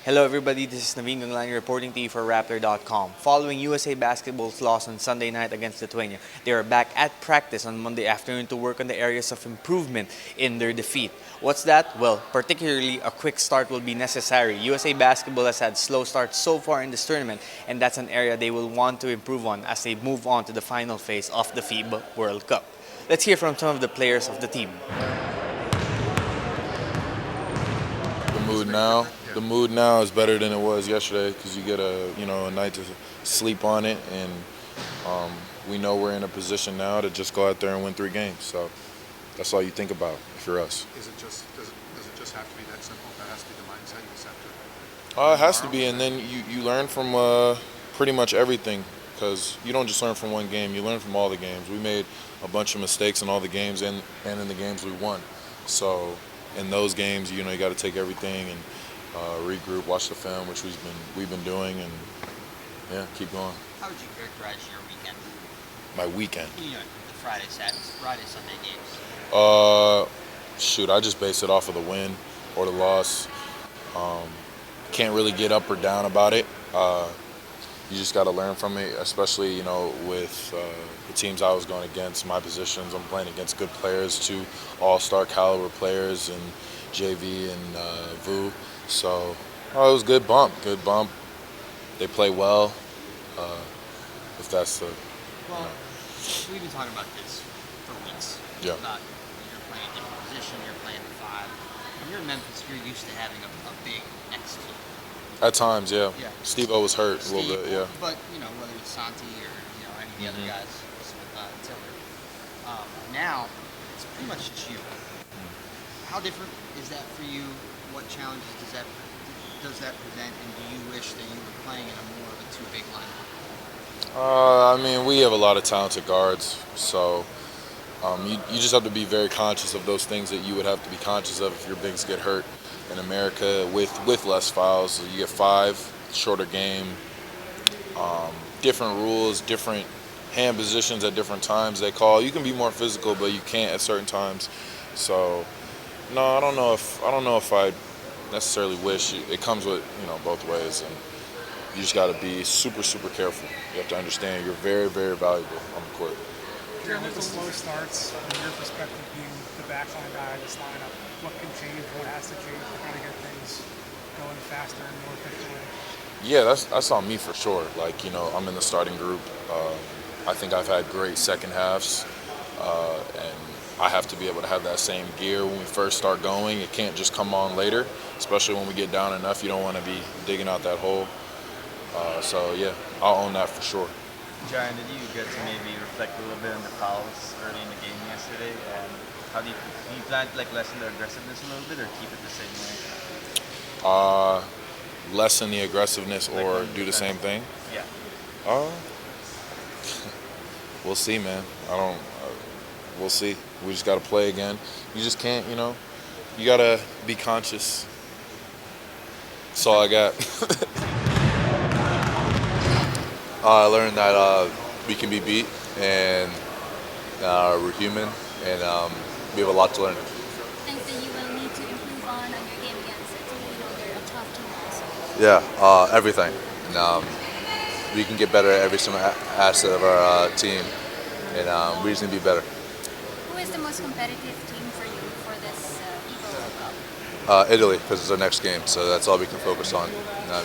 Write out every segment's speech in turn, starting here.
Hello everybody, this is Naveen Ganglani reporting to you for Rappler.com. Following USA Basketball's loss on Sunday night against Lithuania, they are back at practice on Monday afternoon to work on the areas of improvement in their defeat. What's that? Well, particularly a quick start will be necessary. USA Basketball has had slow starts so far in this tournament, and that's an area they will want to improve on as they move on to the final phase of the FIBA World Cup. Let's hear from some of the players of the team. The mood now is better than it was yesterday because you get a night to sleep on it, and we know we're in a position now to just go out there and win 3 games. So that's all you think about if you're us. Does it just have to be that simple? That has to be the mindset. You just have It has to be, and then you learn from pretty much everything because you don't just learn from one game. You learn from all the games. We made a bunch of mistakes in all the games and in the games we won. So in those games, you got to take everything and regroup, watch the film, which we've been doing, and yeah, keep going. How would you characterize your weekend? My weekend. The Friday, Sunday games. Shoot, I just base it off of the win or the loss. Can't really get up or down about it. You just got to learn from it, especially with the teams I was going against. My positions, I'm playing against good players, 2 all-star caliber players, and JV and Vu. So it was a good bump. They play well. If that's the. Well, we've been talking about this for weeks. Yeah. About you're playing a different position, you're playing the 5. When you're in Memphis, you're used to having a big next team. At times, yeah. Yeah. Steve-O was hurt a little bit, yeah. But whether it's Santi or any of the other guys, Tiller. Now it's pretty much just you. How different is that for you? What challenges does that present? And do you wish that you were playing in a more of a 2 big lineup? We have a lot of talented guards, so you just have to be very conscious of those things that you would have to be conscious of if your bigs get hurt. In America, with less fouls, you get 5, shorter game, different rules, different hand positions at different times they call. You can be more physical, but you can't at certain times. So, no, I don't know if I necessarily wish. It comes with both ways, and you just got to be super, super careful. You have to understand you're very, very valuable on the court. Jaren, with the slow starts, from your perspective, being the backline guy in this lineup, what can change? What has to change to kind of get things going faster and more efficiently? Yeah, that's on me for sure. I'm in the starting group. I think I've had great second halves, and I have to be able to have that same gear when we first start going. It can't just come on later, especially when we get down enough. You don't want to be digging out that hole. So yeah, I'll own that for sure. Jaren, did you get to maybe reflect a little bit on the fouls early in the game yesterday? And how do you plan to lessen the aggressiveness a little bit or keep it the same way? Lessen the aggressiveness or do the same thing? Yeah. We'll see, man. We'll see. We just got to play again. You just can't, you got to be conscious. That's all I got. I learned that we can be beat, and we're human, and we have a lot to learn. Things that you will need to improve on your game against Italy. They're a tough team also. Yeah, everything. And, we can get better at every single asset of our team, and we just need to be better. Who is the most competitive team for you for this FIBA World Cup? Italy, because it's our next game, so that's all we can focus on.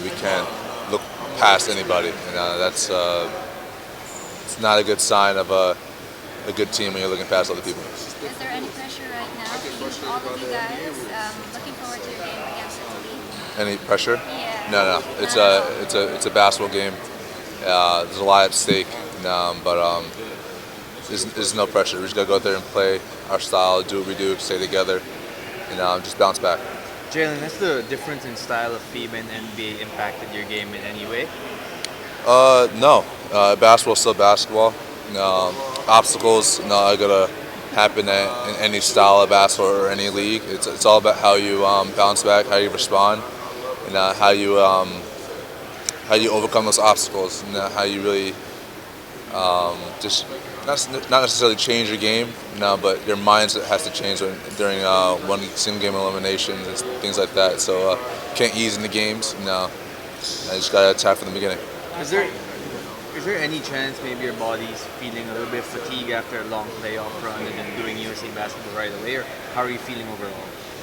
We can't look past anybody, and that's it's not a good sign of a good team when you're looking past other people. Is there any pressure right now for all of you guys looking forward to your game against Italy? Any pressure? Yeah. No. It's a basketball game. There's a lot at stake, but there's no pressure. We just gotta go out there and play our style, do what we do, stay together, and just bounce back. Jalen, has the difference in style of FIBA and NBA impacted your game in any way? No. Basketball's still basketball. Obstacles not gonna happen in any style of basketball or any league. It's all about how you bounce back, how you respond, and how you overcome those obstacles, and how you really just not necessarily change your game, no, but your mindset has to change during one single game eliminations and things like that. So can't ease into games, no. I just gotta attack from the beginning. Is there any chance maybe your body's feeling a little bit fatigued after a long playoff run and then doing USA basketball right away, or how are you feeling overall?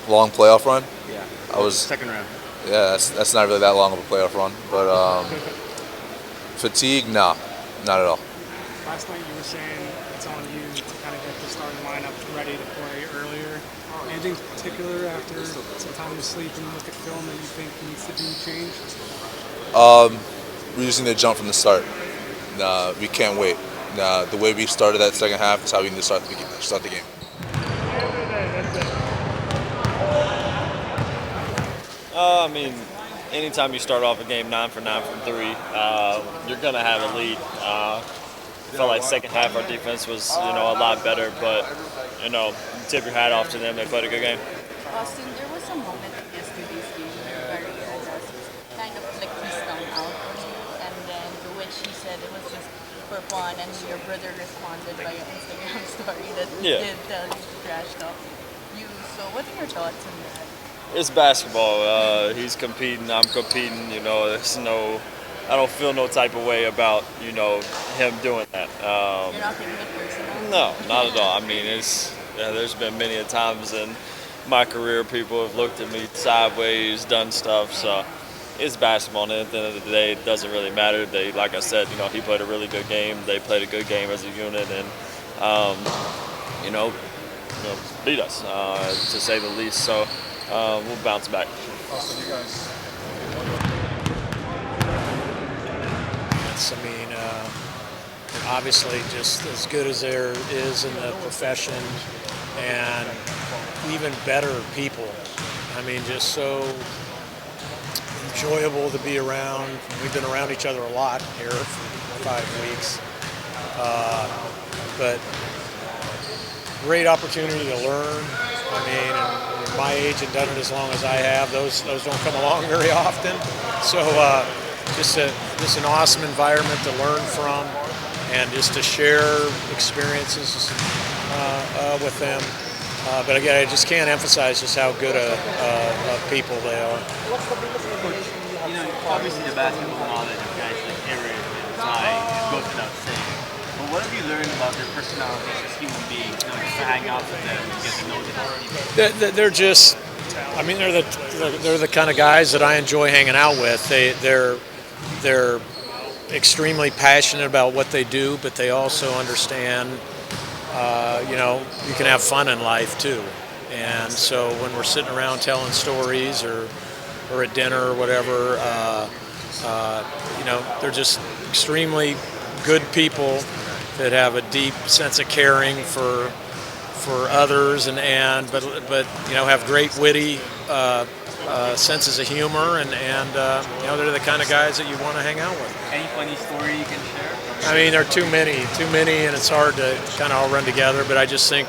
Long playoff run. Yeah. I was Second round. Yeah, that's not really that long of a playoff run, but fatigue, no, not at all. Last night you were saying it's on you to kind of get the starting lineup ready to play earlier. Anything particular after some time to sleep and look at film that you think needs to be changed? We just need to jump from the start. We can't wait. The way we started that second half is how we need to start the game. I mean, anytime you start off a game 9 for 9 from 3, you're going to have a lead. I felt like second half our defense was, a lot better, but, tip your hat off to them. They played a good game. Austin, there was a moment in yesterday's game where just kind of flicked his tongue out on you, and then to which he said it was just for fun, and your brother responded by an Instagram story that did tell you to trash talk you. So what are your thoughts on that? It's basketball. He's competing. I'm competing. I don't feel no type of way about, him doing that. You're not taking it personal? No, not at all. I mean, there's been many a times in my career people have looked at me sideways, done stuff. So it's basketball. And at the end of the day, it doesn't really matter. Like I said, he played a really good game. They played a good game as a unit, and beat us to say the least. So. We'll bounce back. Austin, you guys. I mean, obviously, just as good as there is in the profession, and even better people. I mean, just so enjoyable to be around. We've been around each other a lot here for 5 weeks, but great opportunity to learn. I mean, and my age and done it as long as I have, those don't come along very often. So just an awesome environment to learn from, and just to share experiences with them. But again, I just can't emphasize just how good a people they are. Obviously the basketball knowledge of guys like Eric and Ty goes without saying. But what have you learned about their personalities as human beings? Just to hang out with them and get to know them. They're just, I mean, they're the kind of guys that I enjoy hanging out with. They're extremely passionate about what they do, but they also understand, you can have fun in life too. And so when we're sitting around telling stories or at dinner or whatever, they're just extremely good people that have a deep sense of caring for others, but have great witty senses of humor, and they're the kind of guys that you want to hang out with. Any funny story you can share? I mean, there are too many, and it's hard to kind of all run together. But I just think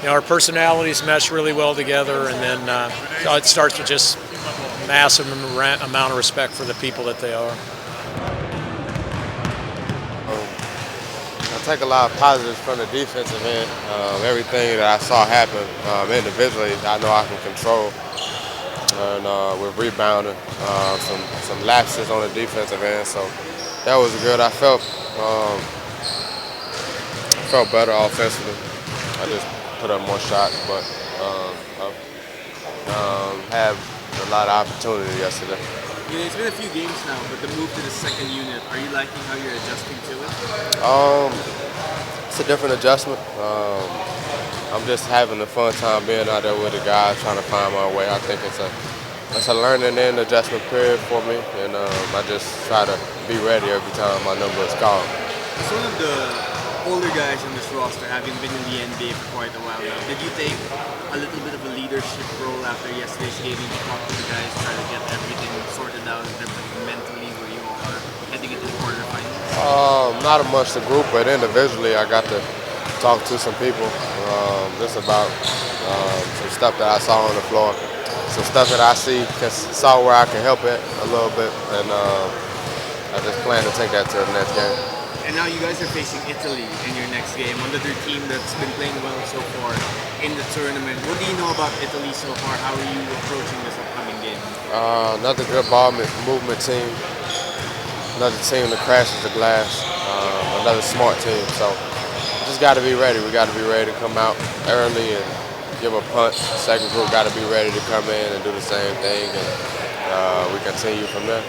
our personalities mesh really well together, and then it starts with just massive amount of respect for the people that they are. I take a lot of positives from the defensive end. Everything that I saw happen individually, I know I can control. And with rebounding, some lapses on the defensive end, so that was good. I felt better offensively. I just put up more shots, but had a lot of opportunity yesterday. It's been a few games now, but the move to the second unit, are you liking how you're adjusting to it? It's a different adjustment. I'm just having a fun time being out there with the guys, trying to find my way. I think it's a learning and adjustment period for me, and I just try to be ready every time my number is called. As one of the older guys in this roster, having been in the NBA for quite a while now, did you take a little bit of a leadership role after yesterday's game to talk to the guys, try to get everything sorted out in terms of mentally where you are heading into the quarterfinals? Not amongst the group, but individually I got to talk to some people just about some stuff that I saw on the floor, some stuff that I saw where I can help it a little bit, and I just plan to take that to the next game. And now you guys are facing Italy in your next game, another team that's been playing well so far in the tournament. What do you know about Italy so far? How are you approaching this upcoming game? Another good ball movement team. Another team that crashes the glass. Another smart team. So just got to be ready. We got to be ready to come out early and give a punch. Second group got to be ready to come in and do the same thing, and we continue from there.